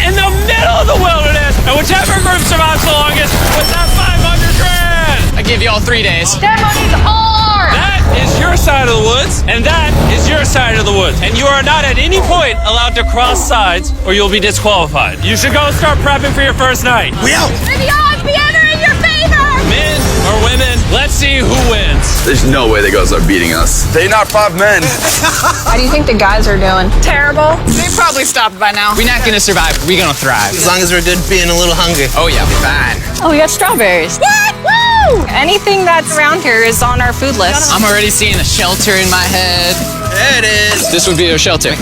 in the middle of the wilderness, and whichever group survives the longest with that 500 grand. I give you all 3 days. That money's ours! That is your side of the woods, and that is your side of the woods. And you are not at any point allowed to cross sides, or you'll be disqualified. You should go start prepping for your first night. We out! May the odds be ever in your favor! Men or women, let's see who wins. There's no way the girls are beating us. They're not 5 men. How do you think the guys are doing? Terrible. They probably stopped by now. We're not gonna survive. We're gonna thrive. As long as we're good being a little hungry. Oh yeah, we're fine. Oh, we got strawberries. What? Woo! Anything that's around here is on our food list. I'm already seeing a shelter in my head. There it is. This would be a shelter.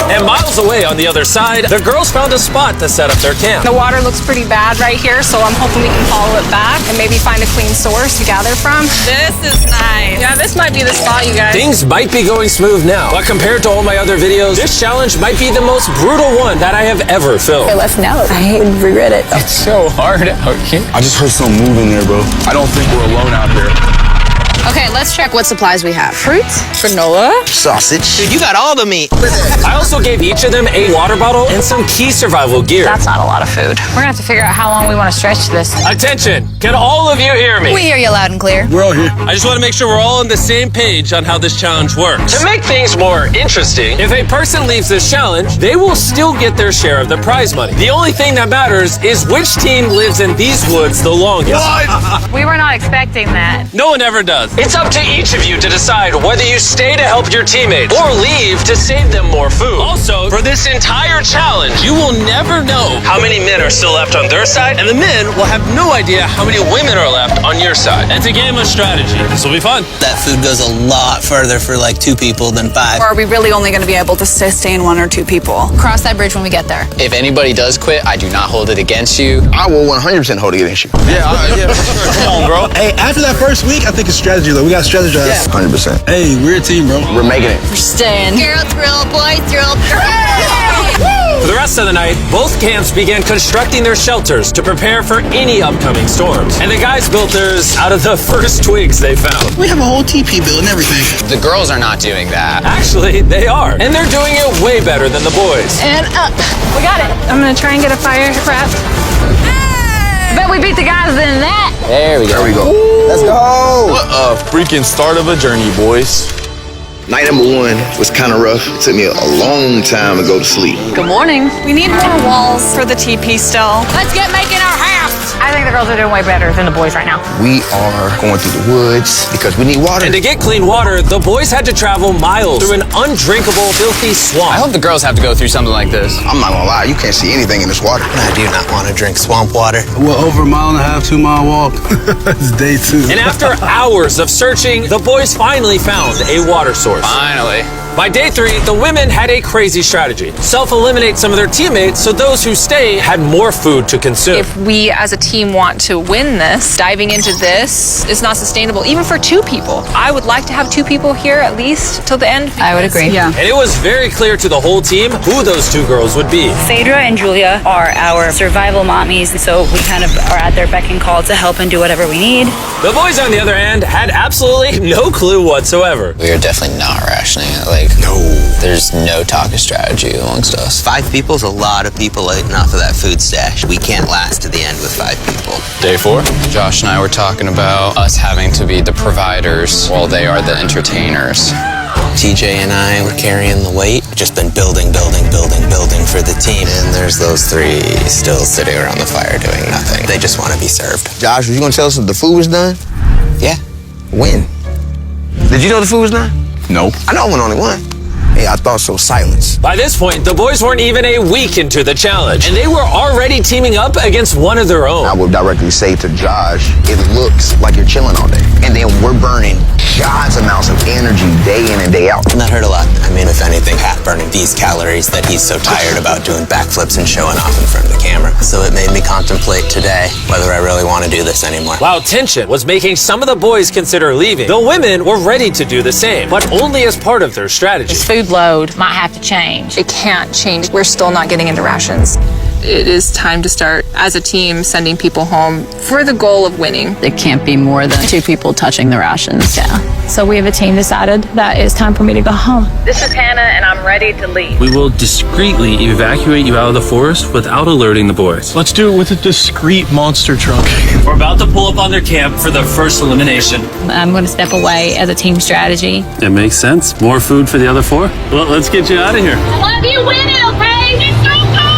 And miles away on the other side, the girls found a spot to set up their camp. The water looks pretty bad right here, so I'm hoping we can follow it back and maybe find a clean source to gather from. This is nice. Yeah, this might be the spot, you guys. Things might be going smooth now, but compared to all my other videos, this challenge might be the most brutal one that I have ever filmed. Let's know. I regret it. It's so hard out here. I just heard some moving there, bro. I don't think we're alone out there. Okay, let's check what supplies we have. Fruits, granola. Sausage. Dude, you got all the meat. I also gave each of them a water bottle and some key survival gear. That's not a lot of food. We're gonna have to figure out how long we want to stretch this. Attention, can all of you hear me? We hear you loud and clear. We're all here. I just want to make sure we're all on the same page on how this challenge works. To make things more interesting, if a person leaves this challenge, they will still get their share of the prize money. The only thing that matters is which team lives in these woods the longest. We were not expecting that. No one ever does. It's up to each of you to decide whether you stay to help your teammates or leave to save them more food. Also, for this entire challenge, you will never know how many men are still left on their side, and the men will have no idea how many women are left on your side. It's a game of strategy. This will be fun. That food goes a lot further for like 2 people than 5. Or are we really only going to be able to sustain 1 or 2 people? Cross that bridge when we get there. If anybody does quit, I do not hold it against you. I will 100% hold it against you. Yeah, for sure. Come on, bro. Hey, after that first week, I think it's strategy, though. We got to strategize. 100%. Hey, we're a team, bro. We're making it. We're staying. Girl thrill, boy thrill. For the rest of the night, both camps began constructing their shelters to prepare for any upcoming storms. And the guys built theirs out of the first twigs they found. We have a whole TP build and everything. The girls are not doing that. Actually, they are. And they're doing it way better than the boys. And up. We got it. I'm going to try and get a fire prepped. Bet we beat the guys in that. There we go. There we go. Let's go. What a freaking start of a journey, boys. Night number 1 was kind of rough. It took me a long time to go to sleep. Good morning. We need more walls for the TP still. Let's get making our house. I think the girls are doing way better than the boys right now. We are going through the woods because we need water. And to get clean water, the boys had to travel miles through an undrinkable, filthy swamp. I hope the girls have to go through something like this. I'm not gonna lie, you can't see anything in this water. I do not want to drink swamp water. Well, over a 1.5 2-mile walk. It's day 2. And after hours of searching, the boys finally found a water source. Finally. By day 3, the women had a crazy strategy. Self-eliminate some of their teammates so those who stay had more food to consume. If we as a team want to win this, diving into this is not sustainable, even for 2 people. I would like to have 2 people here at least till the end. I would agree. Yeah. And it was very clear to the whole team who those 2 girls would be. Phaedra and Julia are our survival mommies, so we kind of are at their beck and call to help and do whatever we need. The boys, on the other hand, had absolutely no clue whatsoever. We are definitely not rationing it. Like, no. There's no talk of strategy amongst us. 5 people is a lot of people eating off of that food stash. We can't last to the end with 5 people. Day 4, Josh and I were talking about us having to be the providers while they are the entertainers. TJ and I were carrying the weight. Just been building for the team. And there's those 3 still sitting around the fire doing nothing. They just want to be served. Josh, were you gonna tell us if the food was done? Yeah. When? Did you know the food was done? Nope. I know I went only one. Hey, I thought so. Silence. By this point, the boys weren't even a week into the challenge, and they were already teaming up against one of their own. I would directly say to Josh, it looks like you're chilling all day. And then we're burning God's amounts of energy day in and day out. And that hurt a lot. I mean, if anything, Pat burning these calories that he's so tired about doing backflips and showing off in front of the camera. So it made me contemplate today whether I really want to do this anymore. While tension was making some of the boys consider leaving, the women were ready to do the same, but only as part of their strategy. This food load might have to change. It can't change. We're still not getting into rations. it is time to start, as a team, sending people home for the goal of winning. It can't be more than 2 people touching the rations. Yeah. So we have a team decided that it's time for me to go home. This is Hannah, and I'm ready to leave. We will discreetly evacuate you out of the forest without alerting the boys. Let's do it with a discreet monster truck. We're about to pull up on their camp for their first elimination. I'm going to step away as a team strategy. It makes sense. More food for the other 4? Well, let's get you out of here. Love you winning, okay? It's so good.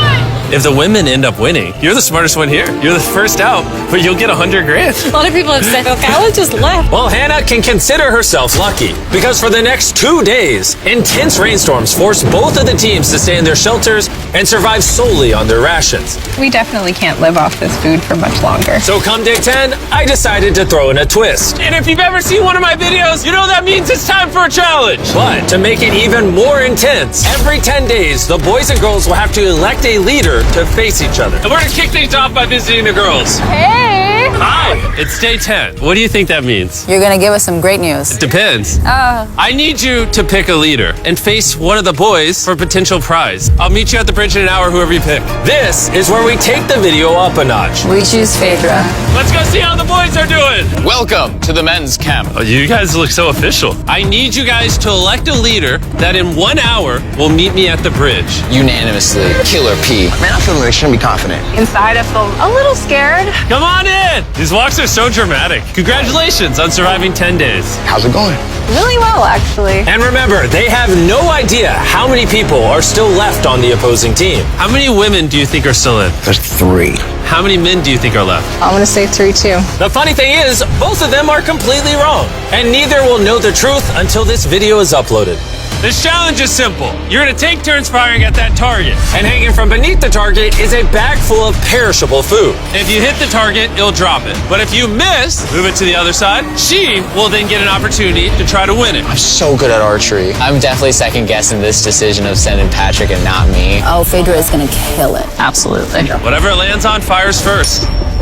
If the women end up winning, you're the smartest one here. You're the first out, but you'll get $100 grand. A lot of people have said, okay, I would just left. Well, Hannah can consider herself lucky because for the next 2 days, intense rainstorms forced both of the teams to stay in their shelters and survive solely on their rations. We definitely can't live off this food for much longer. So come day 10, I decided to throw in a twist. And if you've ever seen one of my videos, you know that means it's time for a challenge. But to make it even more intense, every 10 days, the boys and girls will have to elect a leader to face each other. And we're gonna kick things off by visiting the girls. Hey! Hi, it's day 10. What do you think that means? You're going to give us some great news. It depends. I need you to pick a leader and face one of the boys for a potential prize. I'll meet you at the bridge in an hour, whoever you pick. This is where we take the video up a notch. We choose Phaedra. Let's go see how the boys are doing. Welcome to the men's camp. Oh, you guys look so official. I need you guys to elect a leader that in 1 hour will meet me at the bridge. Unanimously, Killer P. Man, I feel extremely confident. Inside, I feel a little scared. Come on in. These walks are so dramatic. Congratulations on surviving 10 days. How's it going? Really well, actually. And remember, they have no idea how many people are still left on the opposing team. How many women do you think are still in? There's 3. How many men do you think are left? I'm gonna say 3 too. The funny thing is, both of them are completely wrong. And neither will know the truth until this video is uploaded. This challenge is simple. You're gonna take turns firing at that target. And hanging from beneath the target is a bag full of perishable food. If you hit the target, it'll drop it. But if you miss, move it to the other side. She will then get an opportunity to try to win it. I'm so good at archery. I'm definitely second guessing this decision of sending Patrick and not me. Oh, Phaedra is going to kill it. Absolutely. Whatever it lands on, fires first. Not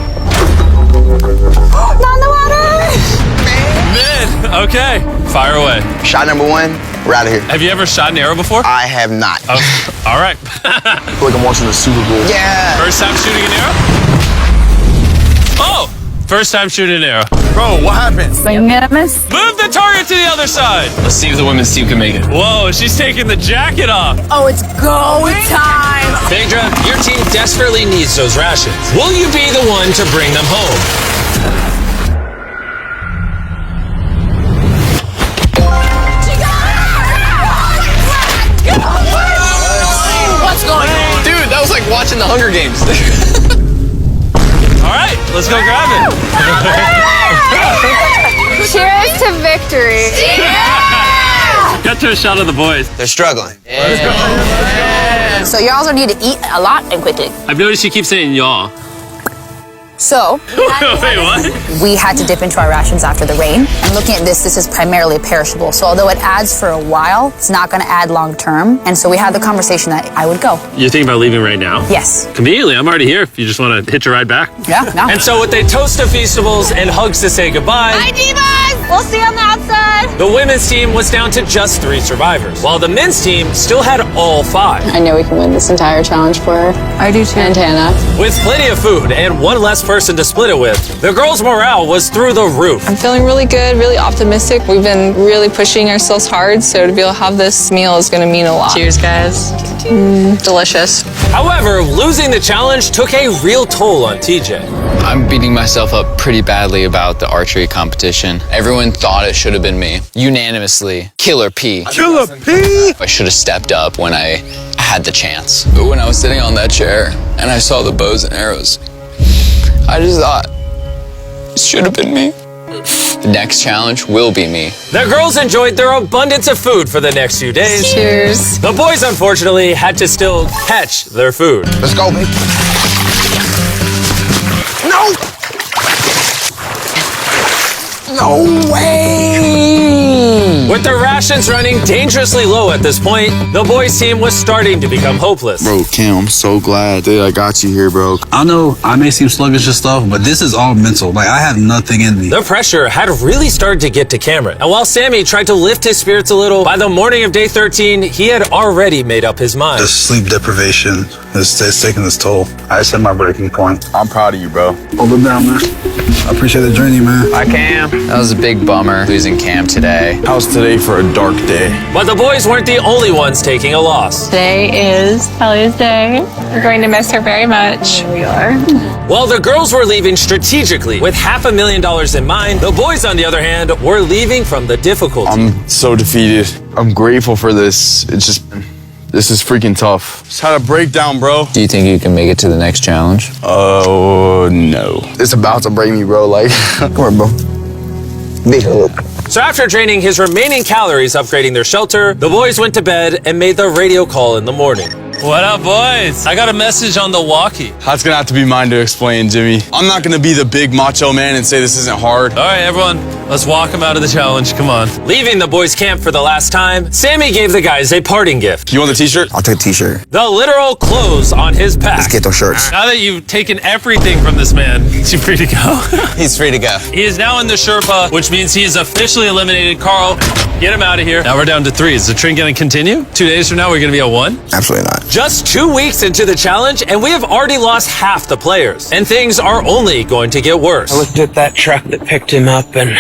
in the water! Men, okay, fire away. Shot number 1, we're out of here. Have you ever shot an arrow before? I have not. Oh, all right. I feel like I'm watching the Super Bowl. Yeah. First time shooting an arrow? Oh, first time shooting an arrow. Bro, what happened? Unanimous? Move the target to the other side. Let's see if the women's team can make it. Whoa, she's taking the jacket off. Oh, it's go time! Phaedra, your team desperately needs those rations. Will you be the one to bring them home? What's going on? Dude, that was like watching the Hunger Games. All right, let's go grab it. Cheers to victory. Got to a shot of the boys. They're struggling. So you also need to eat a lot and quickly. I've noticed you keep saying y'all. So Wait, what? we had to dip into our rations after the rain. And looking at this is primarily perishable. So although it adds for a while, it's not going to add long term. And so we had the conversation that I would go. You're thinking about leaving right now? Yes. Conveniently, I'm already here if you just want to hitch a ride back. Yeah, no. And so with a toast of Feastables and hugs to say goodbye, Hi, Divas! We'll see you on the outside. the women's team was down to just 3 survivors, while the men's team still had all 5. I know we can win this entire challenge for her. I do too. And Hannah. With plenty of food and one less person to split it with, the girls' morale was through the roof. I'm feeling really good, really optimistic. We've been really pushing ourselves hard, so to be able to have this meal is going to mean a lot. Cheers, guys. Delicious. However, losing the challenge took a real toll on TJ. I'm beating myself up pretty badly about the archery competition. Everyone thought it should have been me. Unanimously, Killer P. Killer P! I should have stepped up when I had the chance. But when I was sitting on that chair and I saw the bows and arrows, I just thought, it should have been me. The next challenge will be me. The girls enjoyed their abundance of food for the next few days. Cheers. The boys, unfortunately, had to still catch their food. Let's go, baby. No! No way! With their rations running dangerously low at this point, the boys team was starting to become hopeless. Bro, Cam, I'm so glad that I got you here, bro. I know I may seem sluggish and stuff, but this is all mental. Like, I have nothing in me. The pressure had really started to get to Cameron. And while Sammy tried to lift his spirits a little, by the morning of day 13, he had already made up his mind. The sleep deprivation is taking its toll. I set my breaking point. I'm proud of you, bro. Hold it down, man. I appreciate the journey, man. Hi, Cam. That was a big bummer losing Cam today. How's today for a dark day? But the boys weren't the only ones taking a loss. Today is Kelly's day. We're going to miss her very much. We are. While the girls were leaving strategically with $500,000 in mind, the boys, on the other hand, were leaving from the difficulty. I'm so defeated. I'm grateful for this. This is freaking tough. Just had a breakdown, bro. Do you think you can make it to the next challenge? Oh, no. It's about to break me, bro. Like, come on, bro. Big hug. So after draining his remaining calories upgrading their shelter, the boys went to bed and made the radio call in the morning. What up, boys? I got a message on the walkie. That's gonna have to be mine to explain, Jimmy. I'm not gonna be the big macho man and say this isn't hard. All right, everyone, let's walk him out of the challenge. Come on. Leaving the boys' camp for the last time, Sammy gave the guys a parting gift. You want the t-shirt? I'll take a t-shirt. The literal clothes on his pack. Let's get those shirts. Now that you've taken everything from this man, is he free to go? He's free to go. He is now in the Sherpa, which means he is officially eliminated. Carl, get him out of here. Now we're down to 3. Is the trend going to continue? 2 days from now, we're going to be at 1? Absolutely not. Just 2 weeks into the challenge, and we have already lost half the players. And things are only going to get worse. I looked at that truck that picked him up, and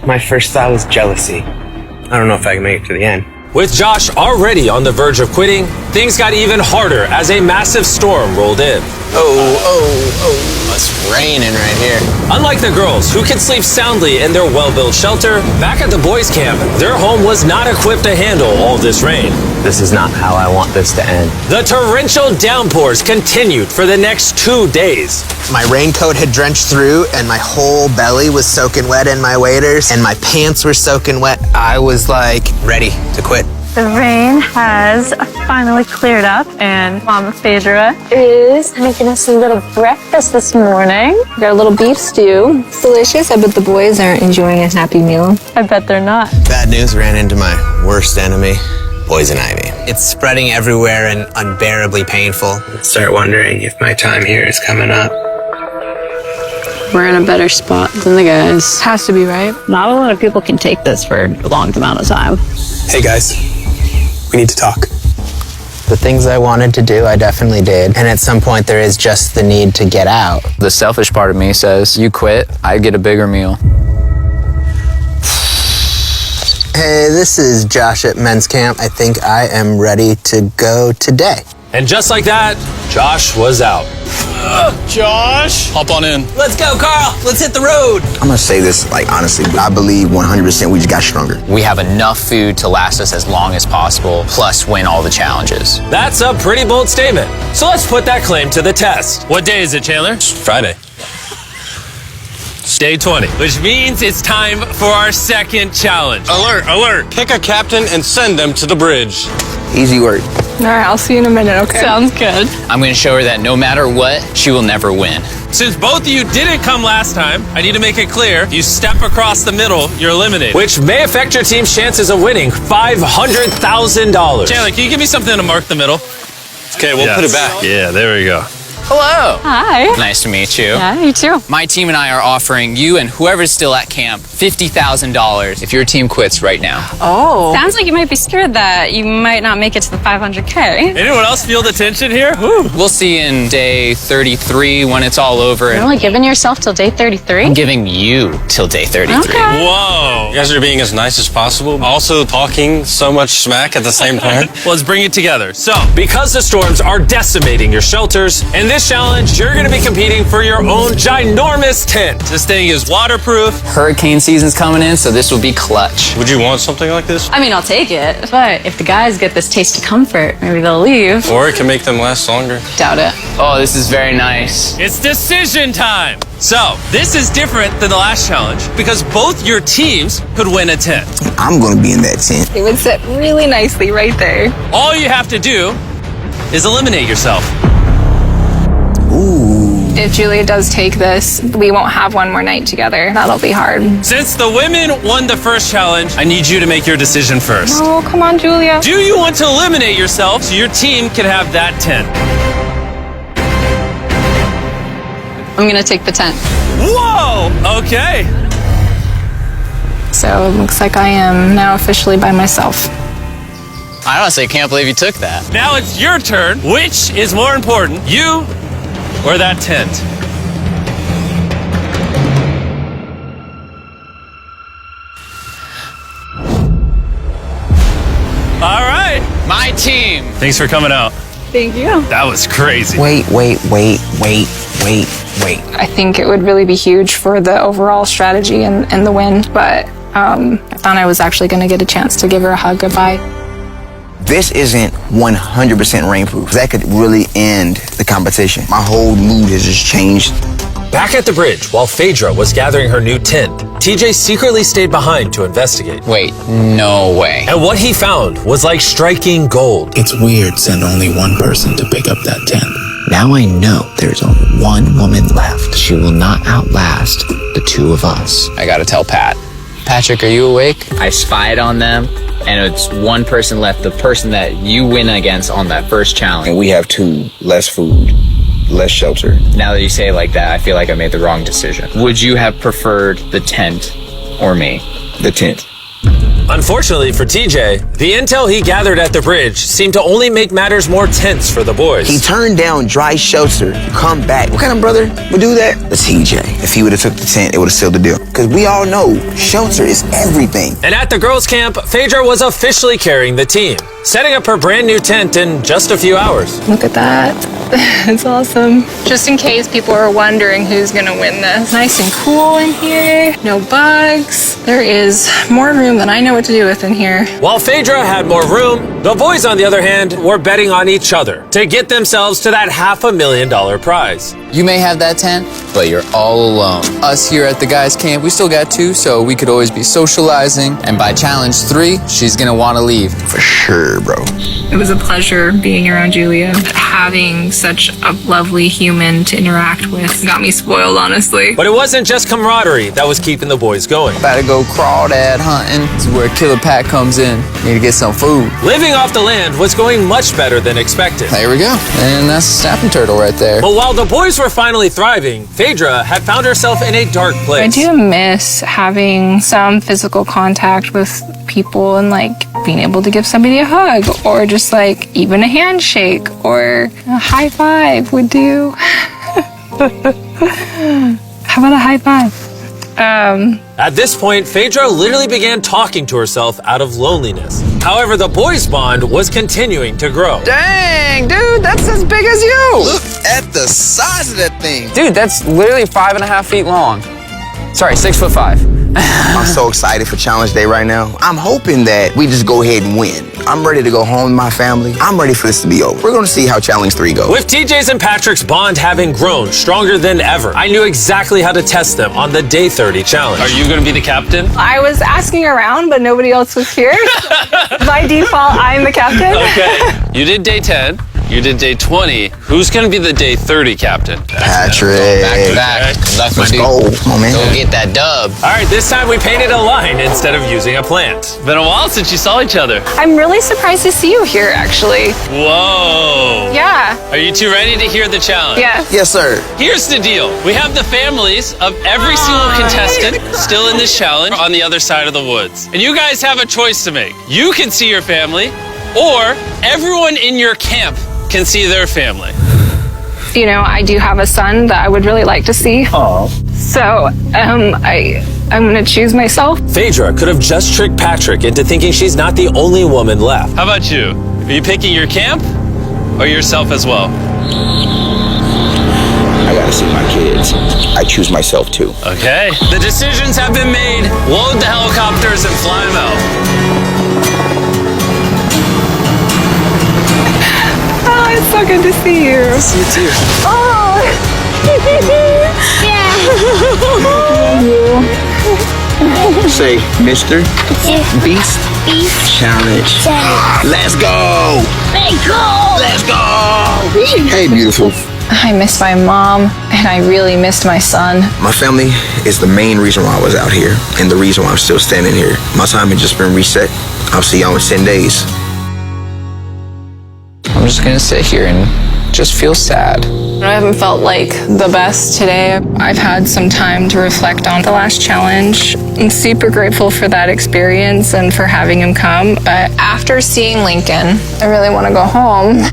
my first thought was jealousy. I don't know if I can make it to the end. With Josh already on the verge of quitting, things got even harder as a massive storm rolled in. Oh, it's raining right here. Unlike the girls, who could sleep soundly in their well-built shelter, back at the boys' camp, their home was not equipped to handle all this rain. This is not how I want this to end. The torrential downpours continued for the next 2 days. My raincoat had drenched through, and my whole belly was soaking wet in my waders, and my pants were soaking wet. I was like ready to quit. The rain has finally cleared up, and Mama Phaedra is making us a little breakfast this morning. We got a little beef stew. It's delicious. I bet the boys aren't enjoying a happy meal. I bet they're not. Bad news ran into my worst enemy, poison ivy. It's spreading everywhere and unbearably painful. I start wondering if my time here is coming up. We're in a better spot than the guys. Has to be, right? Not a lot of people can take this for a long amount of time. Hey guys, we need to talk. The things I wanted to do, I definitely did. And at some point, there is just the need to get out. The selfish part of me says, you quit, I get a bigger meal. Hey, this is Josh at men's camp. I think I am ready to go today. And just like that, Josh was out. Josh! Hop on in. Let's go, Carl. Let's hit the road. I'm gonna say this, like, honestly, I believe 100% we just got stronger. We have enough food to last us as long as possible, plus win all the challenges. That's a pretty bold statement. So let's put that claim to the test. What day is it, Chandler? Friday. Day 20, which means it's time for our second challenge. Alert, alert. Pick a captain and send them to the bridge. Easy work. All right, I'll see you in a minute, okay? Sounds good. I'm going to show her that no matter what, she will never win. Since both of you didn't come last time, I need to make it clear, if you step across the middle, you're eliminated. Which may affect your team's chances of winning $500,000. Chandler, can you give me something to mark the middle? Okay, we'll put it back. Yeah, there we go. Hello. Hi. Nice to meet you. Yeah, you too. My team and I are offering you and whoever's still at camp $50,000 if your team quits right now. Oh. Sounds like you might be scared that you might not make it to the 500K. Anyone else feel the tension here? Woo. We'll see you in day 33 when it's all over. You're only giving yourself till day 33? I'm giving you till day 33. Okay. Whoa. You guys are being as nice as possible, also talking so much smack at the same time. Well, let's bring it together. So, because the storms are decimating your shelters, in this challenge, you're going to be competing for your own ginormous tent. this thing is waterproof. Hurricane season's coming in, so this will be clutch. Would you want something like this? I mean, I'll take it. But if the guys get this taste of comfort, maybe they'll leave. Or it can make them last longer. Doubt it. Oh, this is very nice. It's decision time. So, this is different than the last challenge because both your teams could win a tent. I'm gonna be in that tent. It would sit really nicely right there. All you have to do is eliminate yourself. Ooh. If Julia does take this, we won't have one more night together. That'll be hard. Since the women won the first challenge, I need you to make your decision first. Oh, come on, Julia. Do you want to eliminate yourself so your team can have that tent? I'm gonna take the tent. Whoa! Okay. So it looks like I am now officially by myself. I honestly can't believe you took that. Now it's your turn. Which is more important, you or that tent? All right. My team. Thanks for coming out. Thank you. That was crazy. Wait. I think it would really be huge for the overall strategy and the win, but I thought I was actually going to get a chance to give her a hug goodbye. This isn't 100% rainproof. That could really end the competition. My whole mood has just changed. Back at the bridge, while Phaedra was gathering her new tent, TJ secretly stayed behind to investigate. Wait, no way. And what he found was like striking gold. It's weird send only one person to pick up that tent. Now I know there's only one woman left. She will not outlast the two of us. I gotta tell Pat. Patrick, are you awake? I spied on them, and it's one person left, the person that you win against on that first challenge. And we have two, less food, less shelter. Now that you say it like that, I feel like I made the wrong decision. Would you have preferred the tent or me? The tent. Unfortunately for TJ, the intel he gathered at the bridge seemed to only make matters more tense for the boys. He turned down dry shelter to come back. What kind of brother would do that? The TJ. If he would have took the tent, it would have sealed the deal. Because we all know shelter is everything. And at the girls' camp, Phaedra was officially carrying the team, setting up her brand new tent in just a few hours. Look at that. It's awesome. Just in case people are wondering who's gonna win this. Nice and cool in here. No bugs. There is more room than I know what to do with in here. While Phaedra had more room, the boys, on the other hand, were betting on each other to get themselves to that $500,000 prize. You may have that tent, but you're all alone. Us here at the guys' camp, we still got two, so we could always be socializing. And by challenge 3, she's gonna want to leave. For sure, bro. It was a pleasure being around Julia. Having such a lovely human to interact with got me spoiled, honestly. But it wasn't just camaraderie that was keeping the boys going. About to go crawdad hunting. This is where Killer Pat comes in. Need to get some food. Living off the land was going much better than expected. There we go. And that's a snapping turtle right there. But while the boys were finally thriving, Phaedra had found herself in a dark place. I do miss having some physical contact with people and like being able to give somebody a hug or just like even a handshake or a high five would do. How about a high five? At this point, Phaedra literally began talking to herself out of loneliness. However, the boys' bond was continuing to grow. Dang, dude, that's as big as you. Look at the size of that thing. Dude, that's literally 5.5 feet long. Sorry, 6'5". I'm so excited for Challenge Day right now. I'm hoping that we just go ahead and win. I'm ready to go home with my family. I'm ready for this to be over. We're going to see how Challenge 3 goes. With TJ's and Patrick's bond having grown stronger than ever, I knew exactly how to test them on the Day 30 challenge. Are you going to be the captain? I was asking around, but nobody else was here. By default, I'm the captain. Okay. You did Day 10. You did Day 20. Who's going to be the Day 30 captain? Patrick. Back to back. That's my Let's dude. go. Come on, man. Go get that dub. All right, this time we painted a line instead of using a plant. Been a while since you saw each other. I'm really surprised to see you here, actually. Whoa. Yeah. Are you two ready to hear the challenge? Yes. Yes, sir. Here's the deal. We have the families of every single contestant still in this challenge on the other side of the woods. And you guys have a choice to make. You can see your family, or everyone in your camp can see their family. You know, I do have a son that I would really like to see. Oh. So, I'm gonna choose myself. Phaedra could have just tricked Patrick into thinking she's not the only woman left. How about you? Are you picking your camp or yourself as well? I gotta see my kids. I choose myself too. Okay. The decisions have been made. Load the helicopters and fly them out. Oh, it's so good to see you. See you too. Oh. Yeah. Say, Mr. Beast Challenge. Let's go. Let's go. Hey, beautiful. I miss my mom, and I really missed my son. My family is the main reason why I was out here, and the reason why I'm still standing here. My time has just been reset. I'll see y'all in 10 days. I'm just gonna sit here and just feel sad. I haven't felt like the best today. I've had some time to reflect on the last challenge. I'm super grateful for that experience and for having him come. But after seeing Lincoln, I really want to go home.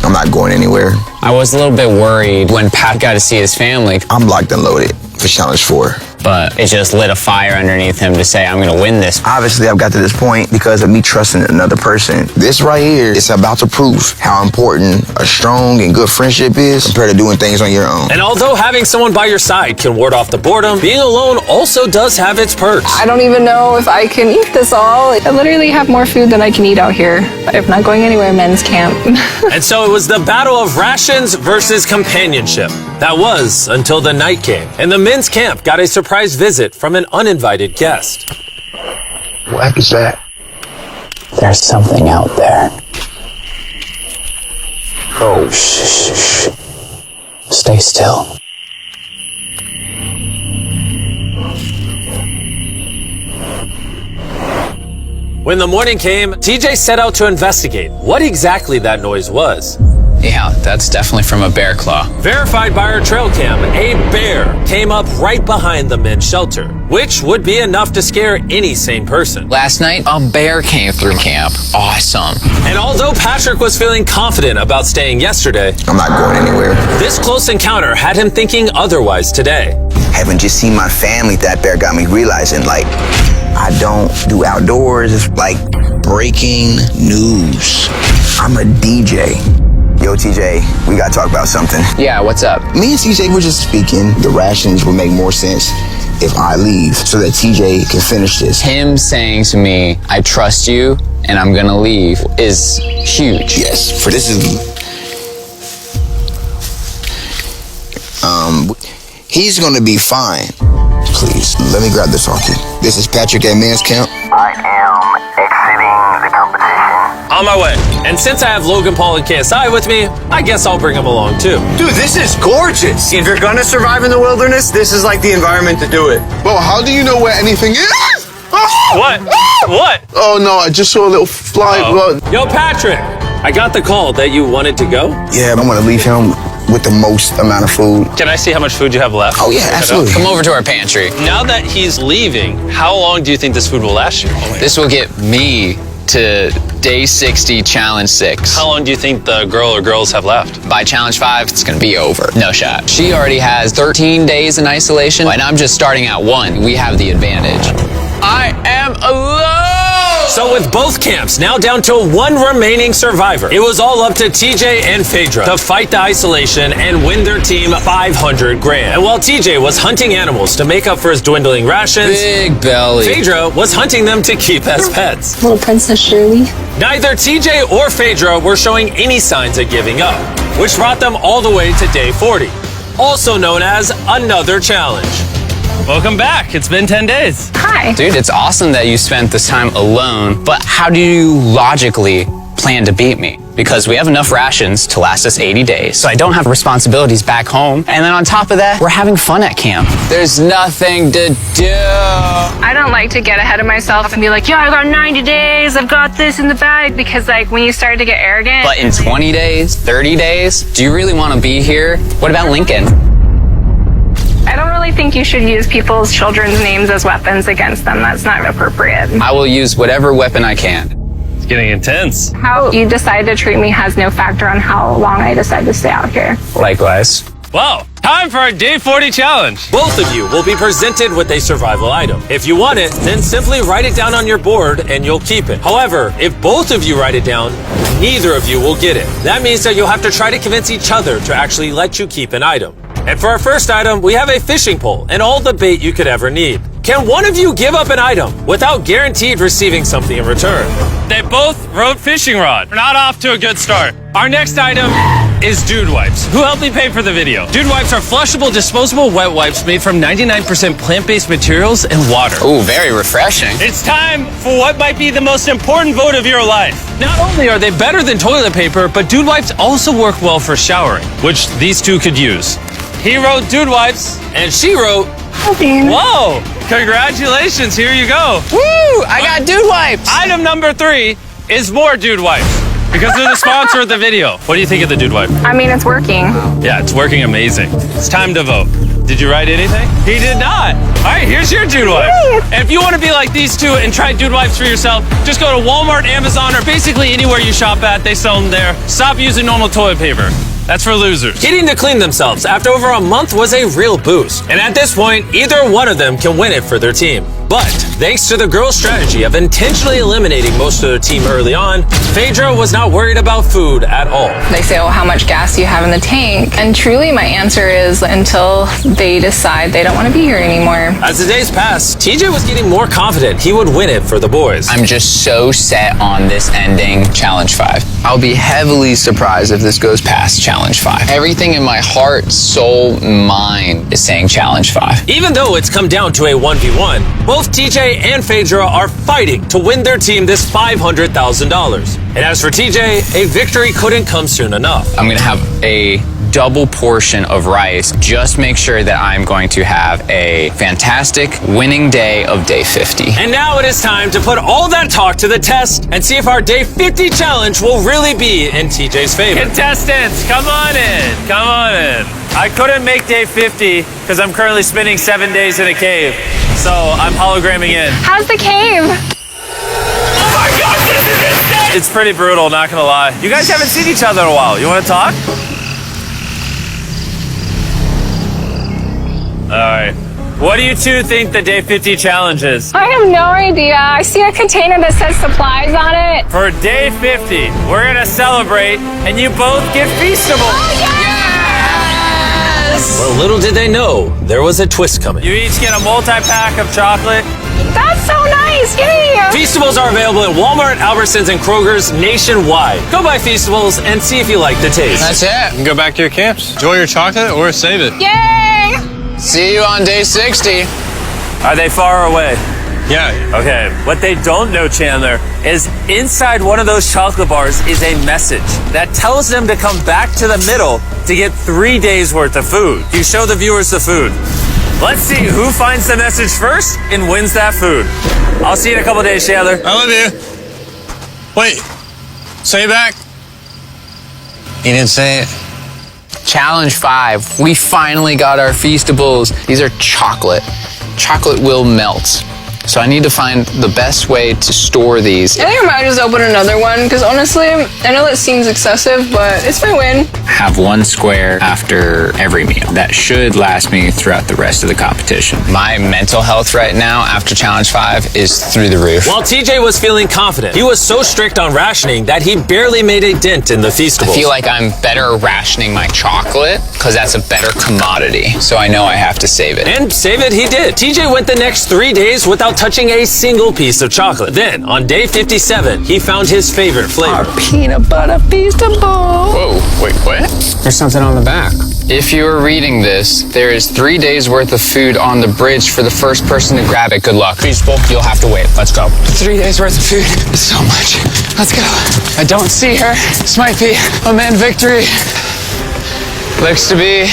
I'm not going anywhere. I was a little bit worried when Pat got to see his family. I'm locked and loaded for Challenge 4. But it just lit a fire underneath him to say, I'm going to win this. Obviously, I've got to this point because of me trusting another person. This right here is about to prove how important a strong and good friendship is compared to doing things on your own. And although having someone by your side can ward off the boredom, being alone also does have its perks. I don't even know if I can eat this all. I literally have more food than I can eat out here. I'm not going anywhere, men's camp. And so it was the battle of rations versus companionship. That was until the night came, and the men's camp got a surprise visit from an uninvited guest. What is that? There's something out there. Oh, Shh. Stay still. When the morning came, TJ set out to investigate what exactly that noise was. Yeah, that's definitely from a bear claw. Verified by our trail cam, a bear came up right behind the men's shelter, which would be enough to scare any sane person. Last night, a bear came through camp. Awesome. And although Patrick was feeling confident about staying yesterday, I'm not going anywhere. This close encounter had him thinking otherwise today. Having just seen my family, that bear got me realizing, like, I don't do outdoors. It's like breaking news. I'm a DJ. Yo, TJ, we gotta talk about something. Yeah, what's up? Me and TJ were just speaking. The rations would make more sense if I leave so that TJ can finish this. Him saying to me, I trust you and I'm gonna leave is huge. Yes, for this is... he's gonna be fine. Please, let me grab this off you. This is Patrick at Men's Camp. I am exiting the competition. On my way. And since I have Logan Paul and KSI with me, I guess I'll bring them along too. Dude, this is gorgeous. If you're gonna survive in the wilderness, this is like the environment to do it. Well, how do you know where anything is? What? What? Oh no, I just saw a little fly. Yo, Patrick, I got the call that you wanted to go. Yeah, I'm gonna leave him with the most amount of food. Can I see how much food you have left? Oh yeah, absolutely. Come over to our pantry. Now that he's leaving, how long do you think this food will last you? This will get me to day 60, challenge 6. How long do you think the girl or girls have left? By challenge 5, it's gonna be over. No shot. She already has 13 days in isolation, and I'm just starting at 1. We have the advantage. I am alone! So with both camps now down to one remaining survivor, it was all up to TJ and Phaedra to fight the isolation and win their team $500 grand. And while TJ was hunting animals to make up for his dwindling rations, big belly, Phaedra was hunting them to keep as pets. Little Princess Shirley. Neither TJ or Phaedra were showing any signs of giving up, which brought them all the way to day 40, also known as another challenge. Welcome back. It's been 10 days. Hi. Dude, it's awesome that you spent this time alone, but how do you logically plan to beat me? Because we have enough rations to last us 80 days, so I don't have responsibilities back home. And then on top of that, we're having fun at camp. There's nothing to do. I don't like to get ahead of myself and be like, yeah, I got 90 days, I've got this in the bag, because like when you start to get arrogant. But in 20 days, 30 days, do you really want to be here? What about Lincoln? I don't really think you should use people's children's names as weapons against them. That's not appropriate. I will use whatever weapon I can. It's getting intense. How you decide to treat me has no factor on how long I decide to stay out here. Likewise. Well, time for our day 40 challenge. Both of you will be presented with a survival item. If you want it, then simply write it down on your board and you'll keep it. However, if both of you write it down, neither of you will get it. That means that you'll have to try to convince each other to actually let you keep an item. And for our first item, we have a fishing pole and all the bait you could ever need. Can one of you give up an item without guaranteed receiving something in return? They both wrote fishing rod. We're not off to a good start. Our next item is Dude Wipes. Who helped me pay for the video? Dude Wipes are flushable, disposable wet wipes made from 99% plant-based materials and water. Ooh, very refreshing. It's time for what might be the most important vote of your life. Not only are they better than toilet paper, but Dude Wipes also work well for showering, which these two could use. He wrote Dude Wipes, and she wrote... Whoa! Congratulations, here you go. Woo! I got Dude Wipes! Item number 3 is more Dude Wipes. Because they're the sponsor of the video. What do you think of the Dude Wipe? I mean, it's working. Yeah, it's working amazing. It's time to vote. Did you write anything? He did not. All right, here's your Dude Wipe. And if you want to be like these two and try Dude Wipes for yourself, just go to Walmart, Amazon, or basically anywhere you shop at. They sell them there. Stop using normal toilet paper. That's for losers. Getting to clean themselves after over a month was a real boost. And at this point, either one of them can win it for their team. But thanks to the girls' strategy of intentionally eliminating most of their team early on, Phaedra was not worried about food at all. They say, oh, how much gas do you have in the tank? And truly my answer is until they decide they don't want to be here anymore. As the days passed, TJ was getting more confident he would win it for the boys. I'm just so set on this ending Challenge 5. I'll be heavily surprised if this goes past Challenge 5. Everything in my heart, soul, mind is saying Challenge 5. Even though it's come down to a 1v1, both TJ and Phaedra are fighting to win their team this $500,000. And as for TJ, a victory couldn't come soon enough. I'm gonna have a double portion of rice. Just make sure that I'm going to have a fantastic winning day of day 50. And now it is time to put all that talk to the test and see if our day 50 challenge will really be in TJ's favor. Contestants, come on in. Come on in. I couldn't make day 50 because I'm currently spending 7 days in a cave. So I'm hologramming in. How's the cave? Oh my gosh, this is insane! It's pretty brutal, not gonna lie. You guys haven't seen each other in a while. You wanna talk? Alright. What do you two think the day 50 challenge is? I have no idea. I see a container that says supplies on it. For day 50, we're gonna celebrate and you both get Feastables. Oh, yes! Well, little did they know, there was a twist coming. You each get a multi-pack of chocolate. That's so nice! Yay! Feastables are available at Walmart, Albertsons, and Kroger's nationwide. Go buy Feastables and see if you like the taste. That's it. You can go back to your camps. Enjoy your chocolate or save it. Yay! See you on day 60. Are they far away? Yeah. Okay. What they don't know, Chandler, is inside one of those chocolate bars is a message that tells them to come back to the middle to get 3 days worth of food. You show the viewers the food. Let's see who finds the message first and wins that food. I'll see you in a couple days, Chandler. I love you. Wait. Say it back. He didn't say it. Challenge 5. We finally got our Feastables. These are chocolate. Chocolate will melt. So I need to find the best way to store these. I think I might just open another one because honestly, I know that seems excessive, but it's my win. Have one square after every meal. That should last me throughout the rest of the competition. My mental health right now after Challenge 5 is through the roof. While TJ was feeling confident, he was so strict on rationing that he barely made a dent in the Feastables. I feel like I'm better rationing my chocolate because that's a better commodity. So I know I have to save it. And save it he did. TJ went the next 3 days without touching a single piece of chocolate. Then, on day 57, he found his favorite flavor. Our peanut butter Feastable. Whoa, wait, what? There's something on the back. If you are reading this, there is 3 days worth of food on the bridge for the first person to grab it. Good luck. Feastable, you'll have to wait. Let's go. 3 days worth of food is so much. Let's go. I don't see her. This might be a man victory. Looks to be.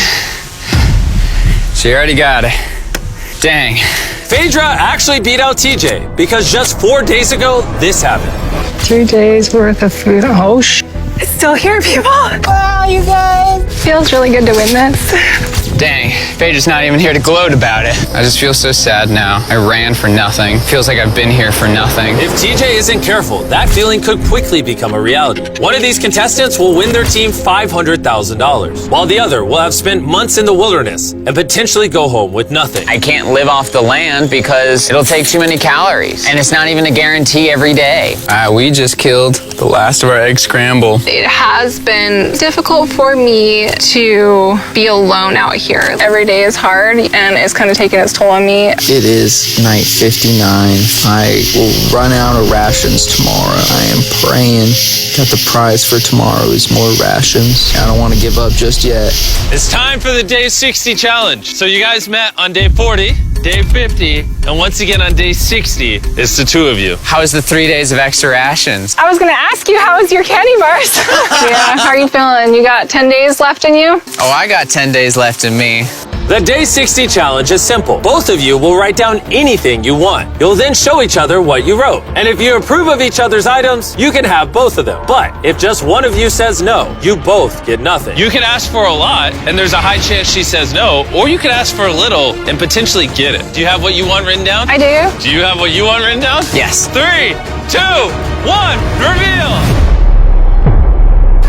She already got it. Dang. Phaedra actually beat out TJ because just 4 days ago, this happened. 3 days worth of food. Oh, it's still here, people. Wow, you guys. Feels really good to win this. Dang, Phaedra's not even here to gloat about it. I just feel so sad now. I ran for nothing. Feels like I've been here for nothing. If TJ isn't careful, that feeling could quickly become a reality. One of these contestants will win their team $500,000, while the other will have spent months in the wilderness and potentially go home with nothing. I can't live off the land because it'll take too many calories, and it's not even a guarantee every day. We just killed the last of our egg scramble. It has been difficult for me to be alone out here here. Every day is hard and it's kind of taking its toll on me. It is night 59. I will run out of rations tomorrow. I am praying that the prize for tomorrow is more rations. I don't want to give up just yet. It's time for the day 60 challenge. So you guys met on day 40, day 50, and once again on day 60, it's the two of you. How was the 3 days of extra rations? I was gonna ask you, how was your candy bars? Yeah, how are you feeling? You got 10 days left in you? Oh, I got 10 days left in me. The Day 60 challenge is simple. Both of you will write down anything you want. You'll then show each other what you wrote. And if you approve of each other's items, you can have both of them. But if just one of you says no, you both get nothing. You can ask for a lot, and there's a high chance she says no, or you can ask for a little and potentially get it. Do you have what you want written down? I do. Do you have what you want written down? Yes. 3, 2, 1, reveal!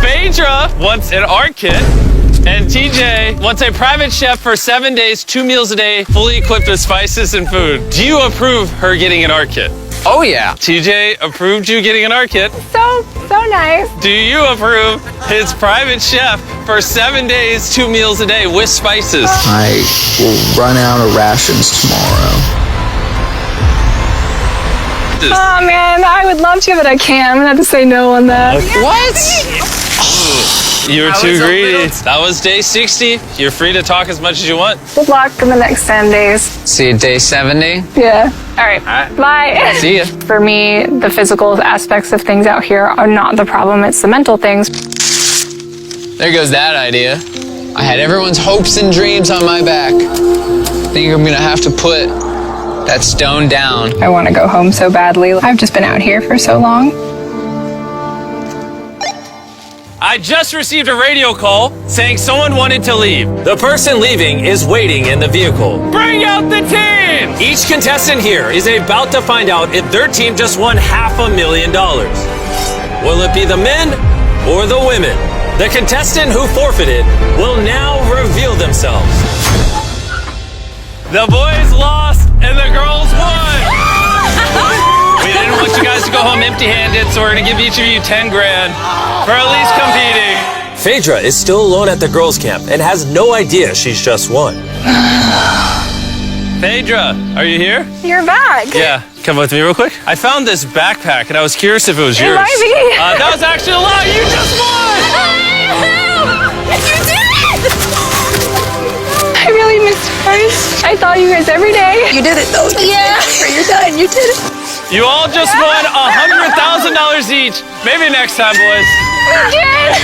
Phaedra wants an art kit. And TJ wants a private chef for 7 days, 2 meals a day, fully equipped with spices and food. Do you approve her getting an art kit? Oh, yeah. TJ approved you getting an art kit. So nice. Do you approve his private chef for 7 days, 2 meals a day with spices? I will run out of rations tomorrow. Oh man, I would love to, but I can't. I'm gonna have to say no on that. What? You were too greedy. That was day 60. You're free to talk as much as you want. Good luck in the next 10 days. See you day 70. Yeah. All right. Bye. See ya. For me, the physical aspects of things out here are not the problem. It's the mental things. There goes that idea. I had everyone's hopes and dreams on my back. I think I'm gonna have to put that stone down. I want to go home so badly. I've just been out here for so long. I just received a radio call saying someone wanted to leave. The person leaving is waiting in the vehicle. Bring out the team! Each contestant here is about to find out if their team just won $500,000. Will it be the men or the women? The contestant who forfeited will now reveal themselves. The boys lost and the girls won. We didn't want you guys to go home empty-handed, so we're gonna give each of you 10 grand for at least competing. Phaedra is still alone at the girls' camp and has no idea she's just won. Phaedra, are you here? You're back. Yeah, come with me real quick. I found this backpack and I was curious if it was yours. It might be. That was actually a lie. You just won. You did it! I really missed you guys. I thought you guys every day. You did it though. Yeah. You're done. You did it. You all just won $100,000 each. Maybe next time, boys. We did.